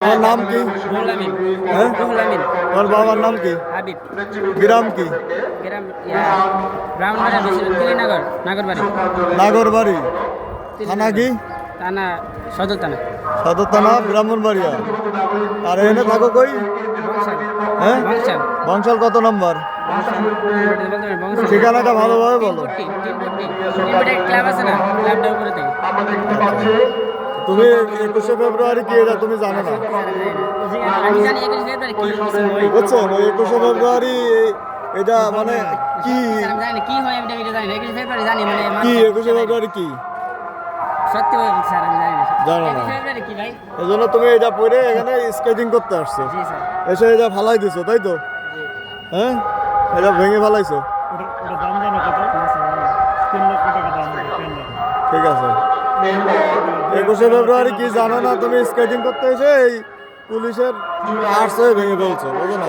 তোমার নাম কি? রুহুল আমিন। হ্যাঁ, রুহুল আমিন। তোমার বাবার নাম কি? হাবিব। গ্রাম কি? গ্রাম ব্রাহ্মণবাড়িয়া তিলিনগর নাগরবাড়ি। নাগরবাড়ি। থানা কি? থানা সদর থানা। সদর থানা ব্রাহ্মণবাড়িয়া। আর এখানে থাকো কই? বংশাল। হ্যাঁ, বংশাল। বংশাল কত নম্বর? বংশাল। ঠিকানাটা ভালোভাবে বলো। টিমপুটি ক্লাব আছে না, ক্লাবটার উপরে থেকে। তুমি 21শে ফেব্রুয়ারি কি এটা তুমি জানো না? আমি জানি 21 ফেব্রুয়ারি কি কিছু হয়। বুঝছেন, 21শে ফেব্রুয়ারি এটা মানে কি? আমি জানি না কি হয়, আমি এটা জানি না। 21 ফেব্রুয়ারি জানি মানে কি 21শে ফেব্রুয়ারি কি সত্যি বলছি স্যার, আমি জানি না। জানো না? 21 ফেব্রুয়ারি কি ভাই? এই জন্য তুমি এটা পরে এখানে স্কেটিং করতে আসছো, জি স্যার। এসে এটা ফালাই দিছো তাই তো? হ্যাঁ, এটা ভেঙে ফালাইছো। ওটা দাম জানো কত? না স্যার, জানি না। 3 লক্ষ টাকা দাম হবে, 3 লাখ। ঠিক আছে। 21শে ফেব্রুয়ারি কি জানো না? তুমি স্কেটিং করতে এসে এই পুলিশের আর্টস হয়ে ভেঙে ফেলছো, বুঝো না?